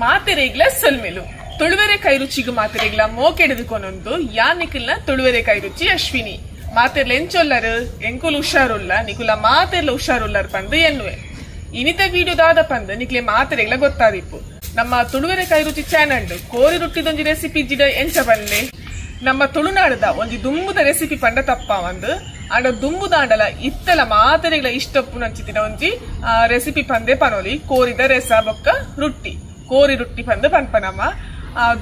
ಮಾತೆರೆಗ್ಲ ಸಲ್ಮೆಲು ತುಳುವೆರೆ ಕೈ ರುಚಿಗೆ ಮಾತೆರೆಗ್ಲ ಮೋಕೆಡಿದುಕೊನೊಂದು ಯಾನಿಕ್ಲ ತುಳುವೆರೆ ಕೈ ರುಚಿ ಅಶ್ವಿನಿ ಮಾತೆರ್ಲ ಎಂಚೊಲ್ಲರು ಎಂಕುಲು ಹುಷಾರುಲ್ಲ ನಿಕುಲ ಮಾತೆರ್ಲ ಹುಷಾರುಲ್ಲರ್ ಪಂದು ಎನ್ನುವೆ ಇನಿತ ವಿಡಿಯೋದಾದ ಪಂದು ನಿಕ್ಲೆ ಮಾತೆರೆಗ್ಲ ಗೊತ್ತಾದಿಪ್ಪು ನಮ್ಮ ತುಳುವೆರೆ ಕೈ ರುಚಿ ಚಾನಲ್ ಕೋರಿ ರೊಟ್ಟಿದೊಂಜಿ ರೆಸಿಪಿ ಜಿಡ ಎಂಚ ಬಲ್ಲೆ ನಮ್ಮ ತುಳುನಾಡದ ಒಂಜಿ ದುಂಬುದ ರೆಸಿಪಿ ಪಂಡ ತಪ್ಪ ಒಂದು ಆಂಡ ದುಂಬುದಾಂಡಲ ಇತ್ತಲ ಮಾತೆರೆಗ್ಲ ಇಷ್ಟಪ್ಪು ನಂಚಿತಿನ ಒಂಜಿ ರೆಸಿಪಿ ಪಂದೆ ಪನೋಲಿ ಕೋರಿದ ರೆಸ ಬೊಕ್ಕ ರೊಟ್ಟಿ ಕೋರಿ ರೊಟ್ಟಿ ಪಂದು ಪನ್ಪನಮ್ಮ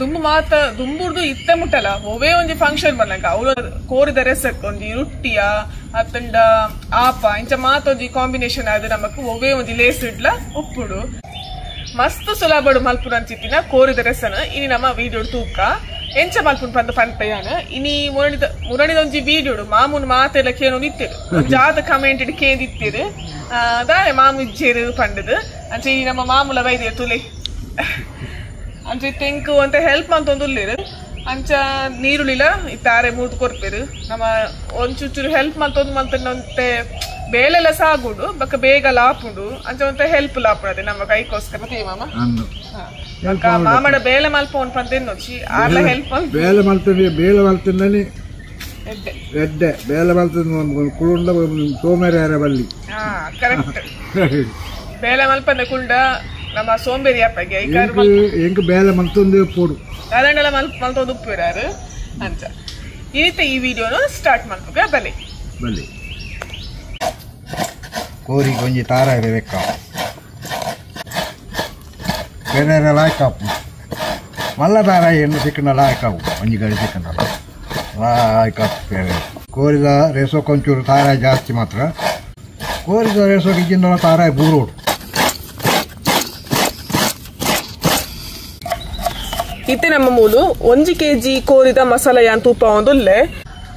ದುಂಬು ಮಾತ ದುಂಬುರ್ದು ಇತ್ತ ಮುಟ್ಟಲ ಒವೇ ಒಂಜಿ ಫಂಕ್ಷನ್ ಬಂದಾಗ ಅವಳು ಕೋರಿದ ರೆಸಕ್ ಒಂಜಿ ರೊಟ್ಟಿಯ ಅತ್ತಂಡ ಆಪ ಇಂಚ ಮಾತೊಂಜಿ ಕಾಂಬಿನೇಷನ್ ಆದ ನಮಕ್ ಒವೇ ಒಂಜಿ ಲೇಸ್ ಇಡ್ಲ ಉಪ್ಪುಡು ಮಸ್ತ್ ಸುಲಭಡು ಮಲ್ಪುನ ಅಂಚಿತ್ತಿನ ಕೋರಿದ ರೆಸನ ಇನಿ ನಮ್ಮ ವಿಡಿಯೋ ತೂಕ ಎಂಚ ಮಲ್ಪುನ್ ಪಂದು ಪನ್ಪಯಾನ ಇನಿ ಮುರಣಿದೊಂಜಿ ವಿಡಿಯೋಡು ಮಾಮೂನ್ ಮಾತೆಲ್ಲ ಕೇನು ನಿತ್ತಿರು ಜಾತ ಕಮೆಂಟ್ ಇಡ್ ಕೇಂದಿತ್ತಿರು ದಾನೆ ಮಾಮು ಇಜ್ಜೇರು ಪಂಡದು ಅಂಚೆ ಈ ನಮ್ಮ ಮಾಮೂಲ ವೈದ್ಯ ತುಲೆ ಅಂಚೆ ತೆಂಕು ಅಂತ ಹೆಲ್ಪ್ ಮಂತೊಂದುಲ್ಲೇರು ಅಂಚ ನೀರುಳಿಲ ಇತ್ತಾರೆ ಮೂರ್ದು ಕೊರ್ಪೇರು ನಮ್ಮ ಒಂಚೂರು ಹೆಲ್ಪ್ ಮಲ್ತೊಂದು ಬೇಲೆಲ್ಲ ಸಾಗುಡು ಬಕ್ಕ ಬೇಗ ಲಾಪುಂಡು ಅಂಚ ಒಂತ ಹೆಲ್ಪ್ ಲಾಪುಡದೆ ನಮ್ಮ ಕೈಕೋಸ್ಕರ ಮತ್ತೆ ಮಾಮ ಮಾಮಡ ಬೇಲೆ ಮಲ್ಪ ಒಂದು ಪಂತೆನ್ನೊಚ್ಚಿ ಆರ್ಲ ಹೆಲ್ಪ್ ಬೇಲೆ ಮಲ್ತಂಡನಿ ಎಡ್ಡೆ ಬೇಲೆ ಮಲ್ತಂದು ಕುಳುಂಡ ಸೋಮೇರಿ ಬಲ್ಲಿ ಕರೆಕ್ಟ್ ಬೇಲೆ ಮಲ್ಪಂದ ಕುಂಡ ನಮ್ಮ ಸೋಂಬೇರಿ ಅಪ್ಪಗೆ ಎಂಕ ಬೇಲೆ ಮಲ್ತೊಂದು ಪೋಡು ಅದನ್ನೆಲ್ಲ ಮಲ್ತೊಂದು ಉಪ್ಪಿರಾರು ಅಂಚ ಈ ರೀತಿ ಈ ವಿಡಿಯೋನ ಸ್ಟಾರ್ಟ್ ಮಾಡ್ಬೇಕು ಬಲಿ ಬಲ್ಲಿ ಕೋರಿ ಕೊಂಚಿ ತಾರಾಯ ಬೇಕಾ ಬೇರೆ ಲಾಯ್ಕಾಪು ಮಲ್ಲ ತಾರಾಯ ಎಣ್ಣೆ ಸಿಕ್ಕನ ಲಾಯ್ಕಾವು ಒಂಜಿ ಗಡಿ ಸಿಕ್ಕನ ಲಾಯ್ಕಾಪು ಬೇರೆ ಕೋರಿದ ರೇಸೋ ಕೊಂಚೂರು ತಾರಾಯ ಜಾಸ್ತಿ ಮಾತ್ರ ಕೋರಿದ ರೇಸೋ ಇಜ್ಜಿಂದ ತಾರಾಯ ಬೂರೋಡು ಇತ್ತೆ ನಮ್ಮ ಮೂಲು 1 kg ಕೋರಿದ ಮಸಾಲ ಯಾನ್ ತೂಪ ಒಂದುಲ್ಲೆ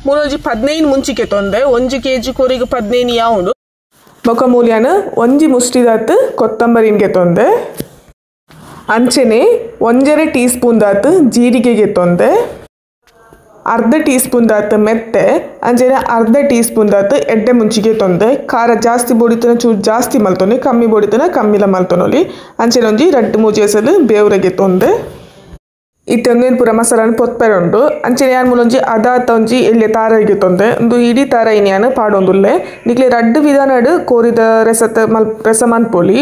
ಮೂಲೊಂಜಿ 15 ಮುಂಚಿಕೆ ತೊಂದೆ 1 kg ಕೋರಿಗೆ 15 ಯಾವುಂಡು ಬೊಕ ಮೂಲ್ಯಾನ ಒಂಜಿ ಮುಷ್ಟಿದಾತ್ ಕೊತ್ತಂಬರಿನ್ಗೆ ತೊಂದೆ ಅಂಚೆನೆ 1 ಟೀ ಸ್ಪೂನ್ ದಾತ್ ಜೀರಿಗೆಗೆ ತೊಂದೆ ಅರ್ಧ ಟೀ ಸ್ಪೂನ್ ದಾತ್ ಮೆತ್ತೆ ಅಂಚೆನೆ ಅರ್ಧ ಟೀ ಸ್ಪೂನ್ ದಾತ್ ಎಡ್ಡೆ ಮುಂಚಿಗೆ ತೊಂದೆ ಖಾರ ಜಾಸ್ತಿ ಬೋಡಿತನ ಚೂರು ಜಾಸ್ತಿ ಮಲ್ತೊನೆ ಕಮ್ಮಿ ಬೋಡಿತನ ಕಮ್ಮಿಲ ಮಲ್ತೊನೊಲಿ ಅಂಚೆನೆ ಒಂಜಿ 2-3 ಎಸಲು ಬೇವ್ರೆಗೆ ತೊಂದೆ ಇತ್ತೊಂದೇನು ಪೂರ ಮಸಾಲನ ಪೊತ್ಪೆರುಂಡು ಅಂಚೆನೆ ಯಾನ್ ಮೂಲೊಂಜಿ ಅದಾತ ಒಂಜಿ ಎಲ್ಲೆ ತಾರಾಯಿಗೆ ತೊಂದೆ ಒಂದು ಇಡೀ ತಾರಾಯಿನ ಯಾನ್ ಪಾಡೊಂದುಲ್ಲೆ ನಿಕ್ಲೆ ರಡ್ಡು ವಿಧಾನಡ್ ಕೋರಿದ ರೆಸ ಮನ್ಪೊಲಿ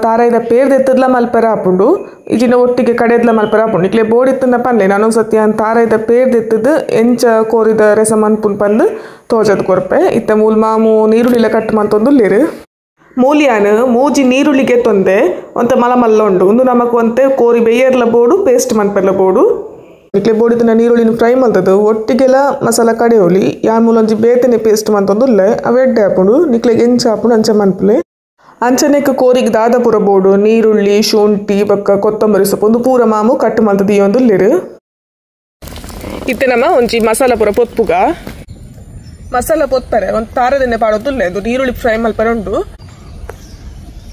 ತಾರಾಯಿದ ಪೇರ್ ದೆತ್ತದ್ಲ ಮಲ್ಪೆರ ಆಪುಂಡು ಇಜಿನ ಒಟ್ಟಿಗೆ ಕಡೆದ್ಲ ಮಲ್ಪೆರ ಆಪುಂಡು ನಿಕ್ಲೆ ಬೋಡಿತ್ತನ ಪನ್ಲೆ ನಾನೊಂದ್ಸತಿ ಯಾನ್ ತಾರಾಯಿದ ಪೇರ್ ದೆತ್ತದ ಎಂಚ ಕೋರಿದ ರೆಸ ಮನ್ಪುನ್ ಪಂದು ತೋಜದ್ ಕೊರ್ಪೆ ಇತ್ತ ಮೂಲ್ ಮಾಮು ನೀರುಳ್ಳಿಲ ಕಟ್ ಮಂತೊಂದುಲ್ಲೇರು ಮೂಲ್ಯಾನ ಮೂಜಿ ನೀರುಳ್ಳಿಗೆ ತೊಂದೆ ಒಂತ ಮಲ್ಲ ಉಂಡು ಒಂದು ನಮಕ್ ಒಂತೆ ಕೋರಿ ಬೇಯರ್ಲ ಬೋಡು ಪೇಸ್ಟ್ ಮನ್ಪೆರ್ಲ ಬೋಡು ನಿಕ್ಲೆ ಬೋಡಿತನ ನೀರುಳ್ಳಿನ ಫ್ರೈ ಮಲ್ತದು ಒಟ್ಟಿಗೆಲ್ಲ ಮಸಾಲ ಕಡೆಯೋಲಿ ಯಾನ್ ಮೂಲೊಂಜಿ ಬೇತನೆ ಪೇಸ್ಟ್ ಮಂತೊಂದುಲ್ಲೆ ಅವೆಡ್ಡೆ ಹಾಪುಂಡು ನಿಕ್ಲೆಗೆ ಎಂಚ ಹಾಪುಂಡು ಅಂಚ ಮನ್ಪುಲೆ ಅಂಚನೆಕ್ ಕೋರಿಗೆ ದಾದ ಪೂರ ಬೋಡು ನೀರುಳ್ಳಿ ಶುಂಠಿ ಬೊಕ್ಕ ಕೊತ್ತಂಬರಿ ಸೊಪ್ಪು ಒಂದು ಪೂರ ಮಾಮು ಕಟ್ ಮಲ್ತದ ಈ ಒಂದುಲ್ಲೇರು ಇತ್ತೆ ನಮ್ಮ ಒಂಜಿ ಮಸಾಲ ಪೂರ ಪೊತ್ಪುಗ ಮಸಾಲ ಪೊತ್ಪರೆ ಒಂದು ತಾರದೆಣ್ಣೆ ಪಾಡೋದುಲ್ಲೆ ಅದು ನೀರುಳ್ಳಿ ಫ್ರೈ ಮಲ್ಪರೆ ಉಂಡು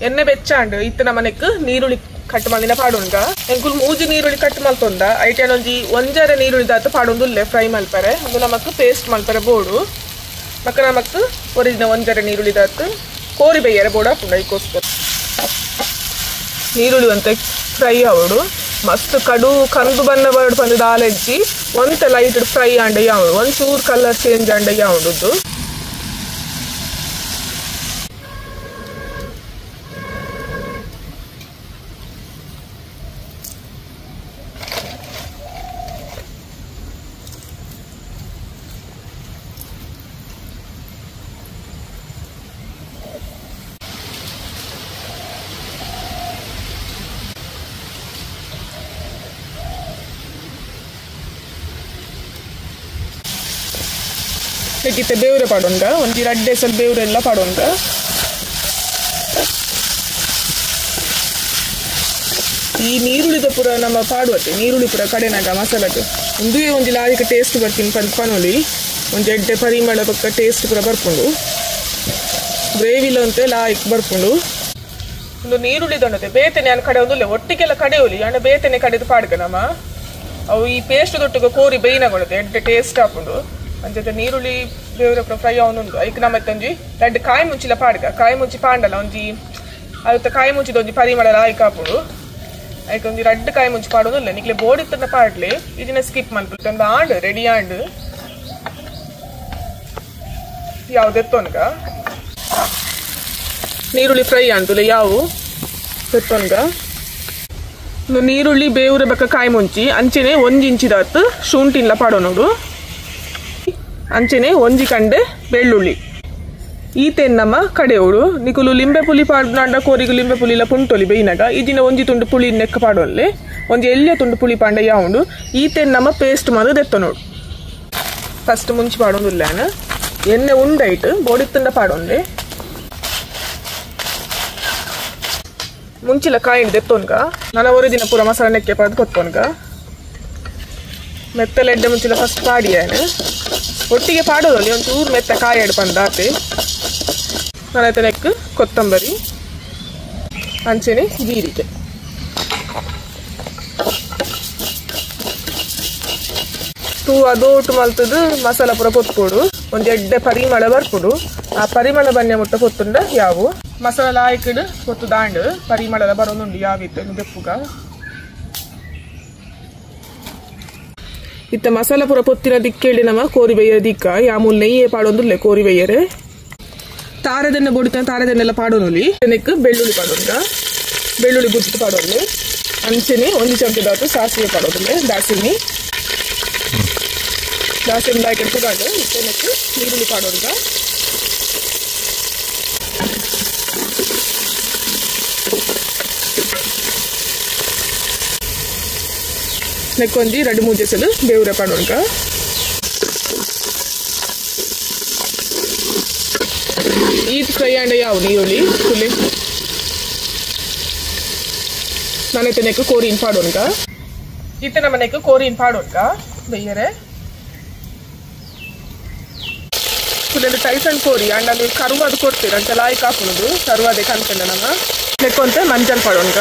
ಎಣ್ಣೆ ಬೆಚ್ಚಾಂಡು ಇತ್ತ ನಮನೆಕ್ ನೀರುಳ್ಳಿ ಕಟ್ ಮಂದಿನ ಪಾಡುಂಡ ಎಂಕುಲ್ ಮೂಜಿ ನೀರುಳ್ಳಿ ಕಟ್ ಮಲ್ತೊಂದ ಐಟನ್ ಒಂಜಿ 1 ನೀರುಳ್ಳಿ ದಾತ ಪಾಡೊಂದುಲ್ಲೆ ಫ್ರೈ ಮಲ್ಪರೆ ಒಂದು ನಮಕ್ ಪೇಸ್ಟ್ ಮಲ್ಪರೆ ಬೋಡು ಮಕ್ಕ ನಮಕ್ ಒರಿಜಿನ 1 ನೀರುಳ್ಳಿ ದಾತ ಕೋರಿ ಬೇಯರೆ ಬೋಡ ಹಾಪುಂಡ ಈಕೋಸ್ಕರ ನೀರುಳ್ಳಿ ಒಂತೆ ಫ್ರೈ ಆವಡು ಮಸ್ತ್ ಕಡು ಕಂದು ಬಣ್ಣ ಬರ್ಡ್ ಬಂದು ದಾಲೆಜ್ಜಿ ಒಂತೆ ಲೈಟ್ ಫ್ರೈ ಆಂಡೆ ಯಾವಡು ಒಂಚೂರು ಕಲರ್ ಚೇಂಜ್ ಆಂಡೆ ಯಾವಡುದು ಬೇಕಿತ್ತೆ ಬೇವ್ರೆ ಪಾಡೊಂಡ ಒಂಜಿ 2 ಎಸಲ್ ಬೇವ್ರೆಲ್ಲ ಪಾಡೊಂಡ ಈ ನೀರುಳ್ಳಿದ ಪೂರ ನಮ್ಮ ಪಾಡುವತ್ತೆ ನೀರುಳ್ಳಿ ಪೂರ ಕಡೆನಾಗ ಮಸಾಲಕ್ಕೆ ಒಂದುವೇ ಒಂಜಿ ಲಾರಿಕ ಟೇಸ್ಟ್ ಬರ್ತೀನಿ ಪನ್ಪನೊಲಿ ಒಂಜಿ ಎಡ್ಡೆ ಪರಿಮಳ ಪಕ್ಕ ಟೇಸ್ಟ್ ಪೂರ ಬರ್ಪುಂಡು ಗ್ರೇವಿಲ ಅಂತೆ ಲಾಯ್ಕ್ ಬರ್ಪುಂಡು ಒಂದು ನೀರುಳ್ಳಿ ದೊಂಡತೆ ಬೇತನೆ ಅನ್ ಕಡೆ ಒಂದುಲ್ಲೆ ಒಟ್ಟಿಗೆಲ್ಲ ಕಡೆಯೋಲಿ ಅಣ್ಣ ಬೇತನೆ ಕಡೆದು ಪಾಡ್ಗ ನಮ್ಮ ಅವು ಈ ಪೇಸ್ಟ್ ತೊಟ್ಟಿಗೆ ಕೋರಿ ಬೇಯಿನಗೊಳ್ಳೋದು ಎಡ್ಡೆ ಟೇಸ್ಟ್ ಹಾಕೊಂಡು ಅಂಚೆ ನೀರುಳ್ಳಿ ಬೇವ್ರೆ ಫ್ರೈ ಅವನುಂಡು ಐಕ್ ನಮ್ಮತ್ತೆ ಒಂಜಿ ರೆಡ್ ಕಾಯಿ ಮುಂಚಿಲ ಪಾಡ್ಗ ಕಾಯಿ ಮುಂಚಿ ಪಾಂಡಲ್ಲ ಒಂಜಿ ಅದಕ್ಕೆ ಕಾಯಿ ಮುಂಚಿದ ಒಂಜಿ ಪರಿಮಳ ಆಯ್ಕೆ ಹಾಪುಡು ಐಕ್ ಒಂಜಿ ರೆಡ್ ಕಾಯಿ ಮುಂಚಿ ಪಾಡೋದಿಲ್ಲ ನಿಕ್ಲೆ ಬೋಡಿತ್ತನ್ನ ಪಾಡ್ಲಿ ಇದನ್ನ ಸ್ಕಿಪ್ ಮಾಡ್ಬಿಟ್ಟು ಒಂದು ಆಂಡ್ ರೆಡಿ ಆಂಡ್ ಯಾವ್ದೆತ್ತೊನ್ಗ ನೀರುಳ್ಳಿ ಫ್ರೈ ಅಂತಲ್ಲ ಯಾವು ಎತ್ತೊನ್ಗ ನೀರುಳ್ಳಿ ಬೇವ್ರೆ ಬಕ್ಕ ಕಾಯಿ ಮುಂಚಿ ಅಂಚೆನೆ ಒಂಜಿ ಇಂಚಿದಾತು ಶುಂಠಿಲ್ಲ ಪಾಡೋನೋಡು ಅಂಚೆನೆ ಒಂಜಿ ಕಂಡೆ ಬೆಳ್ಳುಳ್ಳಿ ಈತೇನು ನಮ್ಮ ಕಡೆಯೋಡು ನಿಕುಲು ಲಿಂಬೆ ಪುಳಿ ಪಾಡ್ನಾಂಡ ಕೋರಿಗು ಲಿಂಬೆ ಪುಳಿಲ ಪುಂಟೊಲಿ ಬೇಯಿನಾಗ ಇದಿನ ಒಂಜಿ ತುಂಡು ಪುಳಿ ನೆಕ್ಕ ಪಾಡೋಲ್ಲಿ ಒಂಜಿ ಎಲ್ಲಿಯ ತುಂಡು ಪುಳಿ ಪಾಂಡ ಯಾವುದು ಈತೇನು ನಮ್ಮ ಪೇಸ್ಟ್ ಮಾಡೋದು ಎತ್ತನೋಡು ಫಸ್ಟ್ ಮುಂಚಿ ಪಾಡೋದಿಲ್ಲ ಎಣ್ಣೆ ಉಂಡೈಟ್ ಬೋಡಿತ್ತಂಡ ಪಾಡೋಂದೆ ಮುಂಚಿಲ ಕಾಯಿ ದೆತ್ತೋನ್ಗ ನಾನು ಅವರ ದಿನ ಪೂರ ಮಸಾಲೆ ನೆಕ್ಕೆ ಪಾಡ್ ಕೊತ್ತೋನ್ಗ ಮೆತ್ತಲೆ ಎಡ್ಡೆ ಮುಂಚಿಲ ಫಸ್ಟ್ ಪಾಡಿಯಾನೆ ಒಟ್ಟಿಗೆ ಪಾಡೋದಲ್ಲಿ ಒಂಚೂರು ಮೆತ್ತ ಕಾಯಿ ಎಡ್ ಬಂದಾತೆ ನಾನೈತೆ ನೆಕ್ ಕೊತ್ತಂಬರಿ ಅಂಚೆನೆ ಜೀರಿಗೆ ತೂ ಅದೋಟು ಮಲ್ತದು ಮಸಾಲ ಪೂರ ಪೊತ್ಕೊಡು ಒಂದು ಎಡ್ಡೆ ಪರಿಮಳ ಬರ್ಕೊಡು ಆ ಪರಿಮಳ ಬನ್ನೆ ಮುಟ್ಟ ಪೊತ್ತುಂಡ ಯಾವು ಮಸಾಲ ಆಯ್ಕಡು ಪೊತ್ತು ದಾಂಡು ಪರಿಮಳದ ಬರೋನುಂಡು ಯಾವಿತ್ತು ಬೆಪ್ಪುಗ ಇತ್ತ ಮಸಾಲ ಪೂರ ಪೊತ್ತಿನ ದಿಕ್ಕೇಳಿ ನಮ್ಮ ಕೋರಿ ಬೈಯರ ದಿಕ್ಕ ಯಾಮೂಲ್ ನೆಯ್ಯೇ ಪಾಡೊಂದುಲ್ಲೆ ಕೋರಿ ಬೈಯರೆ ತಾರದನ್ನ ಬೊಡಿತ ತಾರದನ್ನೆಲ್ಲ ಪಾಡೋನಲ್ಲಿ ನೆಕ್ ಬೆಳ್ಳುಳ್ಳಿ ಪಾಡೋಂಗ ಬೆಳ್ಳುಳ್ಳಿ ಗುಡ್ತು ಪಾಡೋಲ್ಲಿ ಅಂಚೆನೆ ಒಂದು ಚಮಚದಾತು ಸಾಸಿವೆ ಪಾಡೋದಿಲ್ಲ ದಾಸಿನಿ ದಾಸಿನ ತಗೊಂಡು ಇತ್ತೆ ನೆಕ್ ನೀರುಳ್ಳಿ ಪಾಡೋಂಗ ನೆಕ್ಕೊಂಜಿ 2-3 ಜೆಸಲು ಬೇವ್ರೆ ಪಾಡೋಂಗ ಈತ್ ಫ್ರೈ ಆಂಡ ಯಾವ ನೀರುಳ್ಳಿ ಫುಲ್ಲಿ ನಾನೈತೆ ನೆಕ್ ಕೋರಿನ್ ಪಾಡೋಂಗ ಇತ್ತೆ ನಮ್ಮ ನೆಕ್ ಕೋರಿನ್ ಪಾಡೋಂಗ ಬೆಯ್ಯರೆ ಫುಲ್ ಟೈಸನ್ ಕೋರಿ ಅಂಡ್ ಅಲ್ಲಿ ಕರುವಾದ ಕೊಡ್ತೀರ ಅಂತ ಲಾಯ್ಕ್ ಹಾಕೋದು ಕರುವಾದೆ ಕನ್ಕೊಂಡ ನಮ್ಮ ನೆಕ್ಕೊಂತೆ ಮಂಜಲ್ ಪಾಡೋಂಗ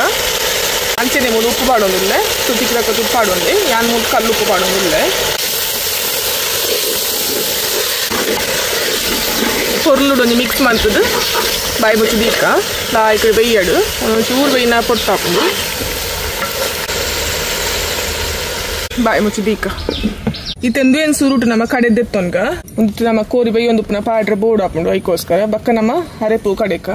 ಅಂಚೆನೆ ಮೂಲು ಉಪ್ಪು ಪಾಡೋದಿಲ್ಲ ತುಟಿಕ್ರಕ್ಕ ತುಪ್ಪು ಪಾಡೋಂದೆ ಯಾನ್ ಮೂಲು ಕಲ್ಲು ಉಪ್ಪು ಪಾಡೋದಿಲ್ಲ ಕೊರ್ಲುಡೊಂದು ಮಿಕ್ಸ್ ಮಾಡ್ತದೆ ಬಾಯಿ ಮುಚ್ಚಿ ದೀಕ ಲಾಯ್ಕ್ ಬೆಯ್ಯಡು ಒಂಚೂರು ಬೇಯಿನ ಪೊಟ್ಟು ಹಾಕೋದು ಬಾಯಿ ಮುಚ್ಚಿ ದೀಕ ಇತ್ತಂದು ಏನು ಸುರುಟು ನಮ್ಮ ಕಡೆದೆತ್ತೊನ್ಗ ಒಂದು ನಮ್ಮ ಕೋರಿ ಬೈ ಒಂದು ಪುನಃ ಪಾಡ್ರೆ ಬೋರ್ಡ್ ಹಾಕೊಂಡು ಐಕೋಸ್ಕರ ಬಕ್ಕ ನಮ್ಮ ಅರೆಪು ಕಡೆಕ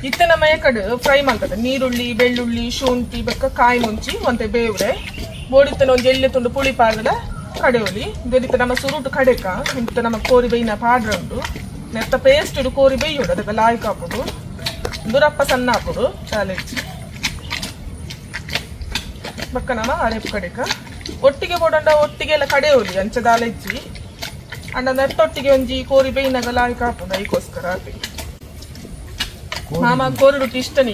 ಇತ್ತ ನಮ್ಮ ಕಡೆ ಫ್ರೈ ಮಾಡ್ತದೆ ನೀರುಳ್ಳಿ ಬೆಳ್ಳುಳ್ಳಿ ಶುಂಠಿ ಬಕ್ಕ ಕಾಯಿ ಮುಂಚಿ ಒಂತೆ ಬೇವ್ರೆ ಬೋಡಿತ್ತನ ಒಂದು ಎಳ್ಳೆ ತುಂಡು ಪುಳಿ ಪಾಡ್ದ ಕಡೆಯೋಲಿ ಬೆರಿತ ನಮ್ಮ ಸುರುಟು ಕಡೆಕ ಇಂತ ನಮ್ಮ ಕೋರಿ ಬೈನ ಪಾಡ್ರೆ ಉಂಟು ನೆತ್ತ ಪೇಸ್ಟ್ ಕೋರಿ ಬೇಯ್ಯೋಡು ಅದಕ್ಕೆ ಲಾಯ್ಕ್ ಹಾಕೋದು ದುರಪ್ಪ ಸಣ್ಣ ಹಾಕೋದು ಚಾಲೆಂಜ್ ಬಕ್ಕ ನಮ್ಮ ಅರೆಪು ಕಡೆಕ ಒಟ್ಟಿಗೆ ಬೋಡಂಡ ಒಟ್ಟಿಗೆ ಎಲ್ಲ ಕಡೆಯೋಲಿ ಅಂಚದಾಲ ಹೆಚ್ಚಿ ಅಂಡ ನೆಟ್ಟೊಟ್ಟಿಗೆ ಒಂಜಿ ಕೋರಿ ಬೇಯಿನಾಗ ಲಾಯ್ಕ್ ಹಾಕೋದು ಐಕೋಸ್ಕರ ಮಾಮ ಕೋರಿ ರೊಟ್ಟಿ ಇಷ್ಟ ನೀ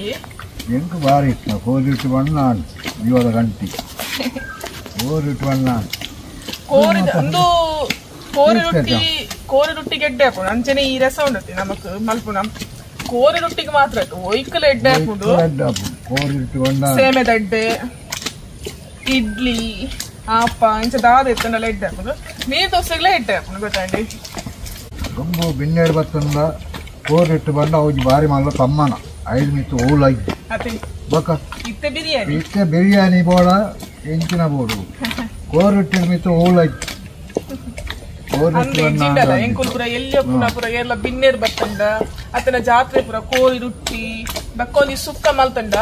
ಎಂಟು ಬಾರಿ ಇಷ್ಟ ಕೋರಿ ರೊಟ್ಟಿ ಬಣ್ಣ ಇವರ ಗಂಟಿ ಕೋರಿ ರೊಟ್ಟಿ ಬಣ್ಣ ಕೋರಿ ಒಂದು ಕೋರಿ ರೊಟ್ಟಿ ಗೆಡ್ಡೆ ಹಾಕೋದು ಅಂಚೆನೆ ಈ ರಸ ಉಂಡತಿ ನಮಕ್ ಮಲ್ಪ ನಮ್ ಕೋರಿ ರೊಟ್ಟಿಗೆ ಮಾತ್ರ ಒಯ್ಕಲ ಎಡ್ಡೆ ಹಾಕೋದು ಕೋರಿ ರೊಟ್ಟಿ ಬಣ್ಣ ಸೇಮೆ ದಡ್ಡೆ ಇಡ್ಲಿ ಆಪ ಇಂಚ ದಾದ ಎತ್ತನೆಲ್ಲ ಎಡ್ಡೆ ಹಾಕೋದು ನೀರು ದೋಸೆಗಳೇ ಎಡ್ಡೆ ಹಾಕೋದು ಗೊತ್ತಾಂಡಿ ரொம்ப ಬಿನ್ನೆಡ್ ಬತ್ತಂದ ಕೋರಿ ರೊಟ್ಟಿ ಬಣ್ಣ ಹೋಗಿ ಬಾರಿ ಮಾಡಲು ತಮ್ಮನ 5 ಮಿತ್ತು ಓಲಾಗಿ ಅತಿ ಬಕ ಇತ್ತೆ ಬಿರಿಯಾನಿ ಬೋಡ ಎಂಚಿನ ಬೋಡು ಕೋರಿ ರೊಟ್ಟಿ ಮಿತ್ತು ಓಲಾಗಿ ಎಂಕುಲ್ ಪುರ ಎಲ್ಲಿ ಪುರ ಎಲ್ಲ ಬಿನ್ನೇರ್ ಬತ್ತಂಡ ಅತನ ಜಾತ್ರೆ ಪುರ ಕೋರಿ ರೊಟ್ಟಿ ಬಕ್ಕೊಂದಿ ಸುಕ್ಕ ಮಲ್ತಂಡ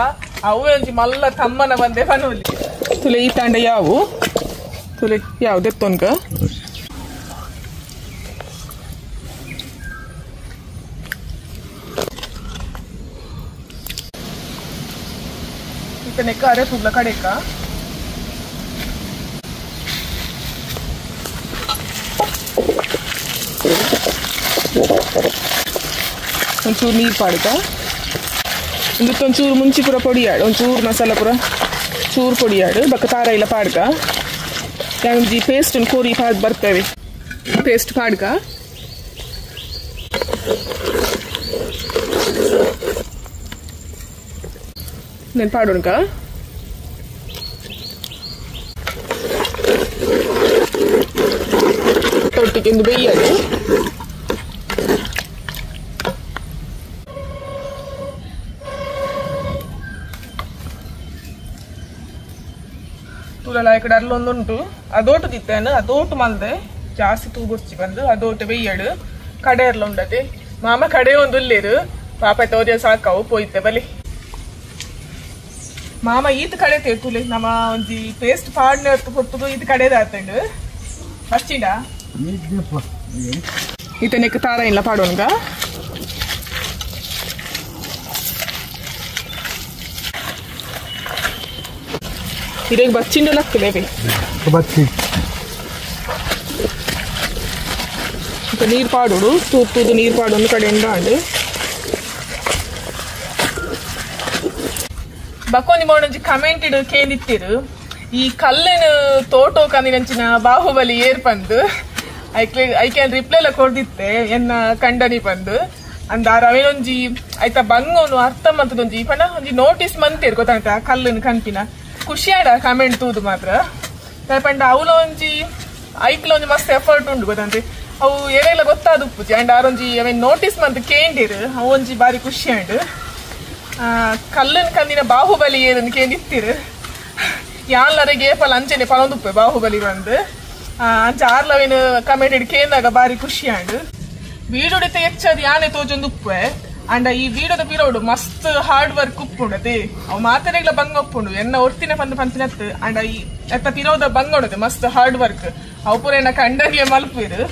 ಅವೇ ಒಂಜಿ ಮಲ್ಲ ತಮ್ಮನ ಬಂದೆ ಬನೋಲಿ ತುಲೆ ಈ ತಾಂಡ ಯಾವು ತುಲೆ ಯಾವ ದೆತ್ತೊನ್ಗ ಇತನೆಕ್ಕ ಅರೆ ಪುಗ್ಲ ಕಡೆಕ ಒಂಚೂರು ನೀರು ಪಾಡ್ಕ ಒಂಚೂರು ಮುಂಚಿ ಪುರ ಪೊಡಿಯಾಡು ಒಂಚೂರು ಮಸಾಲ ಪುರ ಚೂರು ಪೊಡಿಯಾಡು ಬಕ್ಕ ತಾರ ಇಲ್ಲ ಪಾಡ್ಕ ಒಂಜಿ ಪೇಸ್ಟ್ ಕೋರಿ ಪಾಡ್ ಬರ್ತೇವೆ ಪೇಸ್ಟ್ ಪಾಡ್ಕ నేను పాడునుకా ತೊಟ್ಟಿಗೆಂದು ಬೇಯದು ತೂಲೆಲ್ಲ ಈ ಕಡೆ ಅಲ್ಲೊಂದುಂಟು ಅದೋಟು ತಿತ್ತೇನು ಅದೋಟು ಮಲ್ದೆ ಜಾಸ್ತಿ ತೂಗುರ್ಚಿ ಬಂದು ಅದೋಟು ಬೇಯಡು ಕಡೆ ಎಲ್ಲ ಉಂಡದೆ ಮಾಮ ಕಡೆ ಒಂದು ಉಳ್ಳೇರು ಪಾಪ ತೋರಿಯ ಸಾಕಾವು ಪೋಯ್ತೆ ಬಲಿ ಮಾಮ ಈತ ಕಡೆ ತೇರ್ತುಲೆ ನಮ್ಮ ಒಂಜಿ ಪೇಸ್ಟ್ ಪಾಡ್ನೆ ಹೊತ್ತು ಕೊಟ್ಟು ಈತ ಕಡೆದ ಆತಂಡು ಹಚ್ಚಿಂಡ ಈತ ನೆಕ್ ತಾರ ಇಲ್ಲ ಪಾಡೋನ್ಗ ಇದಾಗ ಬಚ್ಚಿಂಡಲ್ಲ ಆಗ್ತದೆ ಬಚ್ಚಿ ನೀರು ಪಾಡೋಡು ತೂತುದು ನೀರು ಪಾಡೋದು ಕಡೆಯಿಂದ ಆಂಡು ಬಕ್ಕೊಂಜಿ ಮಾಡೋಂಜಿ ಕಮೆಂಟ್ ಇಡು ಕೇಳಿತ್ತಿರು ಈ ಕಲ್ಲಿನ ತೋಟೋ ಕಂದಿನಂಚಿನ ಬಾಹುಬಲಿ ಏರ್ ಬಂದು ಐ ಕ್ಯಾನ್ ರಿಪ್ಲೈ ಎಲ್ಲ ಕೊಡ್ದಿತ್ತೆ ಎನ್ನ ಕಂಡನಿ ಬಂದು ಅಂದಾರ ಅವೇನೊಂಜಿ ಆಯ್ತಾ ಬಂಗೋನು ಅರ್ಥ ಮಂತದೊಂಜಿ ಪಣ ಒಂಜಿ ನೋಟಿಸ್ ಮಂತೇರು ಗೊತ್ತಾಗ್ತ ಕಲ್ಲಿನ ಕನ್ಪಿನ ಖುಷಿಯಾಡ ಕಮೆಂಟ್ ತೂದು ಮಾತ್ರ ಪಂಡ ಅವಲ ಒಂಜಿ ಐಕ್ಲ ಒಂಜಿ ಮಸ್ತ್ ಎಫರ್ಟ್ ಉಂಡು ಗೊತ್ತಂತೆ ಅವು ಏನೆಲ್ಲ ಗೊತ್ತಾದ ಉಪ್ಪುಜಿ ಅಂಡ್ ಆರೊಂಜಿ ಅವೇನ್ ನೋಟಿಸ್ ಮಂತ್ ಕೇಂಡಿರು ಅವು ಒಂಜಿ ಬಾರಿ ಖುಷಿ ಆಂಡ್ ಕಲ್ಲನ್ ಕಂದಿನ ಬಾಹುಬಲಿ ಏರನ್ನು ಕೇಂದಿತ್ತಿರು ಯಾನ್ಲರೆಗೆ ಏಪಲ್ ಅಂಚೆನೆ ಪಳೊಂದುಪ್ಪೆ ಬಾಹುಬಲಿ ಬಂದು ಅಂಚ ಆರ್ಲವೇನು ಕಮೆಂಟ್ ಇಡ್ ಕೇಂದಾಗ ಬಾರಿ ಖುಷಿ ಆಂಡ್ ವೀಡಿಯೋಡಿತ ಹೆಚ್ಚದು ಯಾನೆ ತೋಜೊಂದು ಉಪ್ಪೆ ಅಂಡ ಈ ವೀಡಿಯೋದ ಪಿರೋಡು ಮಸ್ತ್ ಹಾರ್ಡ್ ವರ್ಕ್ ಉಪ್ಪುಂಡದೆ ಅವು ಮಾತೆರೆಗ್ಲ ಬಂಗ ಉಪ್ಪುಂಡು ಎನ್ನ ಒರ್ತಿನ ಪಂದು ಪಂಪಿನತ್ತು ಅಂಡ ಈ ಎತ್ತ ಪಿರೋದ ಬಂಗೋಡದೆ ಮಸ್ತ್ ಹಾರ್ಡ್ ವರ್ಕ್ ಅವು ಪೂರ ಎನ್ನ ಕಂಡರ್ಲೆ ಮಲ್ಪೇರು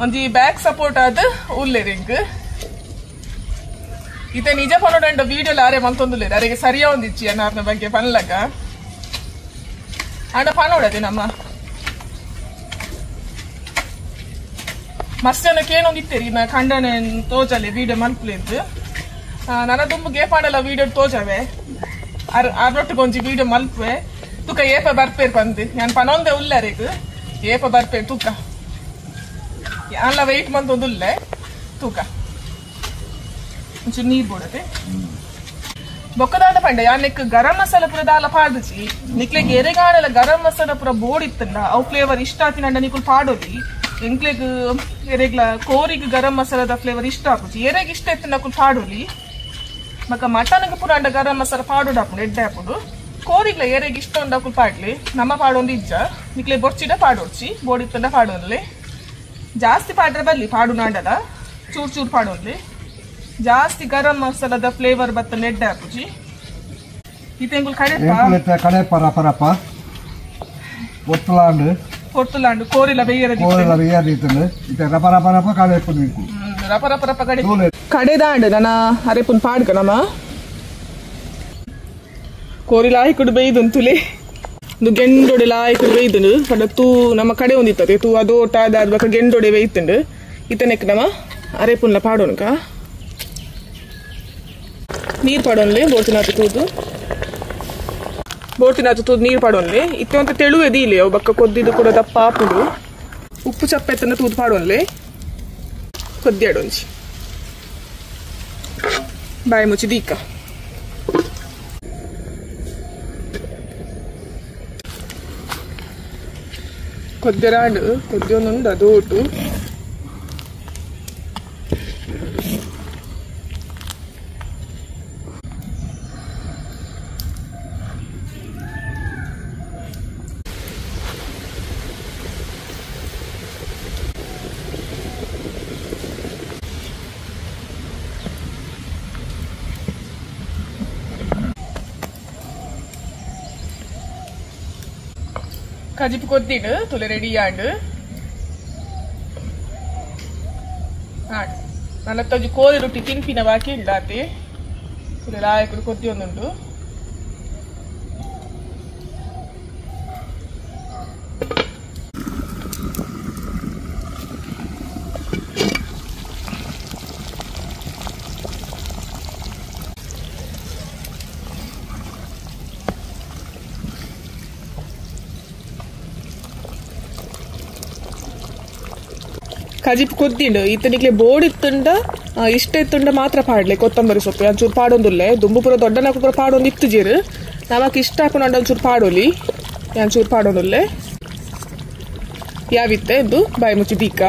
ಒಂಜಿ ಬ್ಯಾಕ್ ಸಪೋರ್ಟ್ ಆದ್ ಉಲ್ಲೆರಿಂಗ್ ಇತ್ತೆ ನಿಜ ಪನೋಡಂಡ ವೀಡಿಯೋಲ ಆರೆ ಮಂತೊಂದುಲ್ಲೇರು ಅರೆಗೆ ಸರಿಯಾ ಒಂದಿಚ್ಚಿ ಅನ್ನಾರ್ನ ಬಗ್ಗೆ ಪನ್ಲಕ ಅಂಡ ಪನೋಡದೆ ನಮ್ಮ ಮಸ್ತ್ ಜನಕ್ಕೆ ಏನೊಂದಿತ್ತೇರಿ ನಾ ಕಂಡನ ತೋಜಲೆ ವೀಡಿಯೋ ಮಲ್ಪಲೇದು ನನ್ನ ತುಂಬ ಗೇಪಾಡಲ್ಲ ವೀಡಿಯೋ ತೋಜವೆ ಅರ್ರೊಟ್ಟಿಗೊಂಜಿ ವೀಡಿಯೋ ಮಲ್ಪೆ ತುಕ ಏಪ ಬರ್ಪೇರು ಬಂದು ನಾನು ಪನೊಂದೆ ಉಲ್ಲರೆಗ್ ಏಪ ಬರ್ಪೇರು ತೂಕ ಯಾನ್ಲ ವೆಯ್ಟ್ ಮಂತೊಂದುಲ್ಲೆ ತೂಕ ಒಂಚೂರು ನೀರು ಬೋಡದೆ ಬೊಕ್ಕದಾದ ಪಂಡ ಯಾನೆಕ್ ಗರಂ ಮಸಾಲ ಪುರ ದಾಲ ಪಾಡ್ದಿಸಿ ನಿಕ್ಲೆಗ್ ಎರೆಗಾಡೆಲ್ಲ ಗರಂ ಮಸಾಲ ಪುರ ಬೋರ್ಡ್ ಇತ್ತಂಡ ಅವು ಫ್ಲೇವರ್ ಇಷ್ಟ ಆತಿನಂಡ ನಿಕುಲ್ ಪಾಡೋದಿ ಎಂಕ್ಲೆಗ್ ಎರೆಗ್ಲ ಕೋರಿಗ್ ಗರಂ ಮಸಾಲದ ಫ್ಲೇವರ್ ಇಷ್ಟ ಆಪುಜಿ ಎರೆಗ್ ಇಷ್ಟ ಇತ್ತು ನಕುಲ್ ಪಾಡೋಲಿ ಮಕ್ಕ ಮಟನ್ಗ್ ಪುರ ಅಂಡ ಗರಂ ಮಸಾಲ ಪಾಡೋಡು ಹಾಪುಂಡು ಎಡ್ಡೆ ಹಾಪುಂಡು ಕೋರಿಗ್ಲ ಎರೆಗ್ ಇಷ್ಟ ಉಂಡಕುಲ್ ಪಾಡ್ಲಿ ನಮ್ಮ ಪಾಡೊಂದು ಇಜ್ಜ ನಿಕ್ಲೆ ಬೊರ್ಚಿಡ ಪಾಡೋಡ್ಚಿ ಬೋರ್ಡ್ ಇತ್ತಂಡ ಪಾಡೋನ್ಲೆ ಜಾಸ್ತಿ ಪಾಡ್ರೆ ಬರ್ಲಿ ಪಾಡು ನಾಂಡಲ ಚೂರ್ ಚೂರ್ ಪಾಡೋನ್ಲಿ ಜಾಸ್ತಿ ಗರಂ ಮಸಾಲದ ಫ್ಲೇವರ್ ಬತ್ತ ನೆಡ್ಡೆ ಹಾಪುಜಿ ಇತೆಂಗುಲ್ ಕಡೆ ಪರಪರಪ್ಪ ಒತ್ತಲಾಂಡು ಕೊರ್ತುಲಾಂಡು ಕೋರಿಲ ಬೇಯದಿತ್ತಂಡು ಇತ್ತೆ ರಪರಪರಪ್ಪ ಕಡೆ ಪುನಿಕು ರಪರಪರಪ್ಪ ಕಡೆದಾಂಡು ನನ್ನ ಅರೆಪುನ್ ಪಾಡ್ಕ ನಮ್ಮ ಕೋರಿಲ ಆಯ್ಕುಡು ಬೇಯ್ದುಂತುಲೆ ಒಂದು ಗೆಂಡೊಡೆ ಲಾಯ್ಕುಡು ಬೇಯ್ದುಂಡು ಪಂಡ ತೂ ನಮ್ಮ ಕಡೆ ಒಂದಿತ್ತದೆ ತೂ ಅದೋಟ ಅದಾದ್ಬಕ ಗೆಂಡೊಡೆ ಬೇಯ್ತುಂಡು ಇತನೆಕ್ ನಮ್ಮ ಅರೆಪುನ್ಲ ಪಾಡೋನ್ಕ ನೀರು ಪಾಡೋನ್ಲೆ ಬೋಟಿನಾತು ತೂದು ನೀರು ಪಾಡೋನ್ಲೆ ಇತ್ತೆ ಅಂತ ತೆಳುವೆದಿ ಇಲ್ಲಿ ಅವು ಬಕ್ಕ ಕೊದ್ದಿದ್ದು ಕೂಡ ದಪ್ಪ ಹಾಪುಡು ಉಪ್ಪು ಚಪ್ಪೆತ್ತನ್ನ ತೂದು ಪಾಡೋನ್ಲೆ ಕೊದ್ದಿಯಾಡೊಂಜಿ ಬಾಯಿ ಮುಚ್ಚಿ ದೀಕ ಕೊದ್ದೆರಾಡು ಕೊದ್ದೊಂದುಂಡು ಅದೋಟು ಕಜಿಪು ಕೊದ್ದಿಡು ತುಲೆ ರೆಡಿ ಆಂಡು ನನ್ನತ್ತೊಂಜಿ ಕೋರಿ ರೊಟ್ಟಿ ತಿನ್ಪಿನ ಬಾಕಿ ಇಲ್ಲಾತಿ ತುಲೆ ಲಾಯಕುಡು ಕೊದ್ದಿ ಒಂದುಂಡು ಕಜಿಪ್ ಕೊದ್ದಿಂಡು ಇತ್ತನಿಕ್ಲೆ ಬೋರ್ಡ್ ಇತ್ತುಂಡ ಇಷ್ಟ ಇತ್ತುಂಡ ಮಾತ್ರ ಪಾಡ್ಲೆ ಕೊತ್ತಂಬರಿ ಸೊಪ್ಪು ಒಂಚೂರು ಪಾಡೊಂದುಲ್ಲೆ ದುಂಬುಪುರ ದೊಡ್ಡನಕ್ಕೂ ಕೂಡ ಪಾಡೊಂದು ಇತ್ತು ಜೀರು ನಮಕ್ ಇಷ್ಟ ಹಾಕೊಂಡು ಒಂಚೂರು ಪಾಡೋಲಿ ಒಂಚೂರು ಪಾಡೊಂದುಲ್ಲೆ ಯಾವಿತ್ತೆ ಇದು ಬಾಯಿ ಮುಚ್ಚಿ ದೀಕ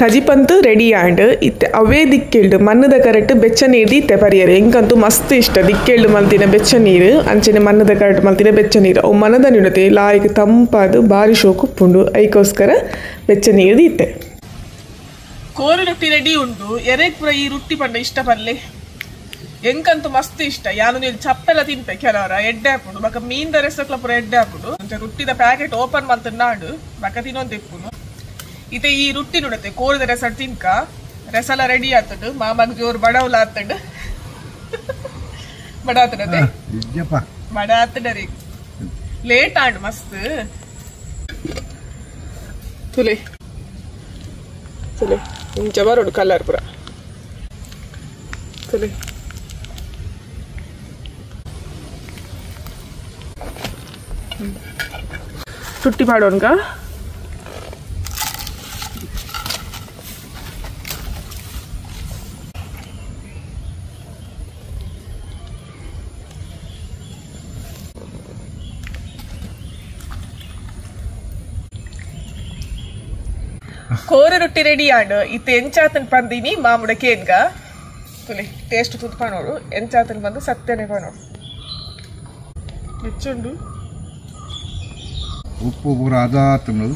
ಕಜಿಪಂತು ರೆಡಿ ಆಂಡ್ ಇತ್ತೆ ಅವೇ ದಿಕ್ಕೆಳ್ಡು ಮಣ್ಣದ ಕರೆಕ್ಟ್ ಬೆಚ್ಚ ನೀರು ಇತ್ತೆ ಪರಿಯರೆ ಎಂಕಂತೂ ಮಸ್ತ್ ಇಷ್ಟ ದಿಕ್ಕೆಳ್ಡು ಮಲ್ತಿನ ಬೆಚ್ಚ ನೀರು ಅಂಚನೆ ಮಣ್ಣದ ಕರೆಕ್ಟ್ ಮಲ್ತಿನ ಬೆಚ್ಚ ನೀರು ಅವು ಮನದ ನಿಡತೆ ಲಾಯ್ಗೆ ತಂಪಾದು ಬಾರಿ ಶೋಕು ಉಪ್ಪುಂಡು ಐಕೋಸ್ಕರ ಬೆಚ್ಚ ನೀರು ಇತ್ತೆ ಕೋರಿ ರೊಟ್ಟಿ ರೆಡಿ ಉಂಡು ಎರೆಗ್ ಪುರ ಈ ರೊಟ್ಟಿ ಪಂಡ ಇಷ್ಟ ಪಲ್ಲೆ ಎಂಕಂತೂ ಮಸ್ತ್ ಇಷ್ಟ ಯಾನು ನೀನು ಚಪ್ಪೆಲ್ಲ ತಿಂತೆ ಕೆಲವರ ಎಡ್ಡೆ ಹಾಪುಡು ಬಕ ಮೀನ್ ರೆಸಕ್ಲ ಪುರ ಎಡ್ಡೆ ಹಾಪುಡು ರೊಟ್ಟಿದ ಪ್ಯಾಕೆಟ್ ಓಪನ್ ಮಾಡ್ತ ನಾಡು ಬಕ ತಿನ್ನೊಂದು ಇಪ್ಪುನು ಇತ್ತೆ ಈ ರೊಟ್ಟಿ ನೋಡತ್ತೆ ಕೋರಿದ ರೆಸಟ್ ತಿನ್ಕ ರೆಸಲ ರೆಡಿ ಆತಡು ಮಾಮಾಗ ಜೋರು ಬಡವಲ ಆತಡು ಬಡ ಆತಡದೆ ಬಡ ಆತಡರಿ ಲೇಟ್ ಆಂಡ್ ಮಸ್ತ್ ತುಲೆ ತುಲೆ ಇಂಚ ಬರೋಡು ಕಲರ್ ಪುರ ತುಲೆ ರೊಟ್ಟಿ ಮಾಡೋನ್ಗ ಕೋರಿ ರೊಟ್ಟಿ ರೆಡಿ ಆಂಡ್ ಇತ್ತೆ ಎಂಚಾತನ್ ಪಂದಿನಿ ಮಾಮುಡ ಕೇನ್ಗ ತುಲಿ ಟೇಸ್ಟ್ ತುದ್ ಪಾನೋಡು ಎಂಚಾತನ್ ಬಂದು ಸತ್ಯನೆ ಪಾನೋಡು ಹೆಚ್ಚುಂಡು ಉಪ್ಪು ಪೂರ ಅದಾತನು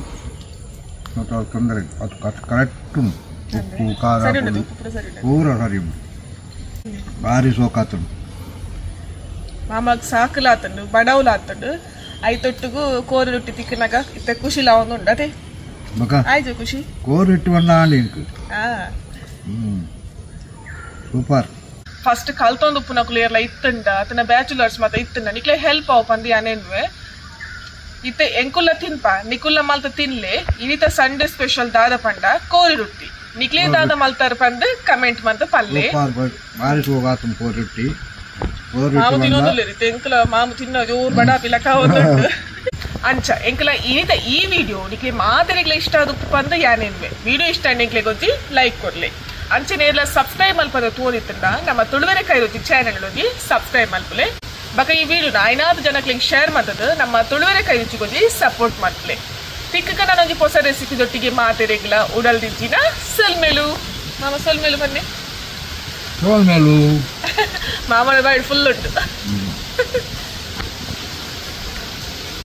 ತೊಂದರೆ ಅದು ಕರೆಕ್ಟ್ ಉಪ್ಪು ಖಾರ ಪೂರ ಸರಿ ಭಾರಿ ಸೋಕಾತನು ಮಾಮಾಗ ಸಾಕಲಾತಂಡು ಬಡವಲಾತಂಡು ಐತೊಟ್ಟಿಗೂ ಕೋರಿ ರೊಟ್ಟಿ ತಿಕ್ಕನಾಗ ಇತ್ತೆ ಖುಷಿ ಲಾವೊಂದು ಉಂಡು ಅದೇ ಆಯ್ತು ಖುಷಿ ಕೋರಿಟ್ಟು ಸೂಪರ್ ಫಸ್ಟ್ ಕಲ್ತೊಂದು ಉಪ್ಪುನ ಕ್ಲಿಯರ್ಲ ಇತ್ತಂಡ ಅತನ ಬ್ಯಾಚುಲರ್ಸ್ ಮತ್ತೆ ಇತ್ತಂಡ ನಿಕ್ಲೆ ಹೆಲ್ಪ್ ಅವ ಪಂದಿ ಅನೇನ್ವೆ ಇತ್ತೆ ಎಂಕುಲ್ಲ ತಿನ್ಪ ನಿಕುಲ್ಲ ಮಲ್ತ ತಿನ್ಲೆ ಇನಿತ ಸಂಡೇ ಸ್ಪೆಷಲ್ ದಾದ ಪಂಡ ಕೋರಿ ರೊಟ್ಟಿ ನಿಕ್ಲೆ ದಾದ ಮಲ್ತಾರ ಪಂದ್ ಕಮೆಂಟ್ ಮಂತ ಪಲ್ಲೆ ಭಾರಿ ಸೋಗಾತು ಕೋರಿ ರೊಟ್ಟಿ ಮಾಮು ತಿನ್ನೋದಿಲ್ಲ ರೀ ಎಂಕುಲ ಮಾಮು ತಿನ್ನೋದು ಊರ್ ಬಡ ಪಿಲಕ ಹೋದಂಡು ಅಂಚ ಎಂಕಲ ಇನಿತ ಈ ವಿಡಿಯೋ ನಿಕ್ಲೆ ಮಾದರಿಗ್ಲೆ ಇಷ್ಟ ಆದ ಪಂದ ಯಾನೇನ್ವೆ ವಿಡಿಯೋ ಇಷ್ಟ ನಿಕ್ಲೆ ಗೊತ್ತಿ ಲೈಕ್ ಕೊಡ್ಲಿ ಅಂಚನೆಲ್ಲ ಸಬ್ಸ್ಕ್ರೈಬ್ ಮಲ್ಪದ ತೋರಿತ್ತಂಡ ನಮ್ಮ ತುಳುವೆರೆ ಕೈರುಚಿ ಚಾನೆಲ್ ಹೋಗಿ ಸಬ್ಸ್ಕ್ರೈಬ್ ಮಲ್ಪಲೆ ಬಕ ಈ ವಿಡಿಯೋನ ಐನಾರು ಜನಕ್ಕೆ ಶೇರ್ ಮಾಡ್ತದ ನಮ್ಮ ತುಳುವೆರೆ ಕೈರುಚಿ ಹೋಗಿ ಸಪೋರ್ಟ್ ಮಾಡ್ಪಲೆ ತಿಕ್ಕಕ ನಾನೊಂದು ಹೊಸ ರೆಸಿಪಿ ಜೊಟ್ಟಿಗೆ ಮಾತೆರೆಗ್ಲ ಉಡಲ್ ದಿಜ್ಜಿನ ಸಲ್ಮೇಲು ಮಾಮ ಸಲ್ಮೇಲು ಬನ್ನಿ ಸೋಲ್ಮೇಲು ಮಾಮನ ಬಾಯಿ ಫುಲ್ ಉಂಟು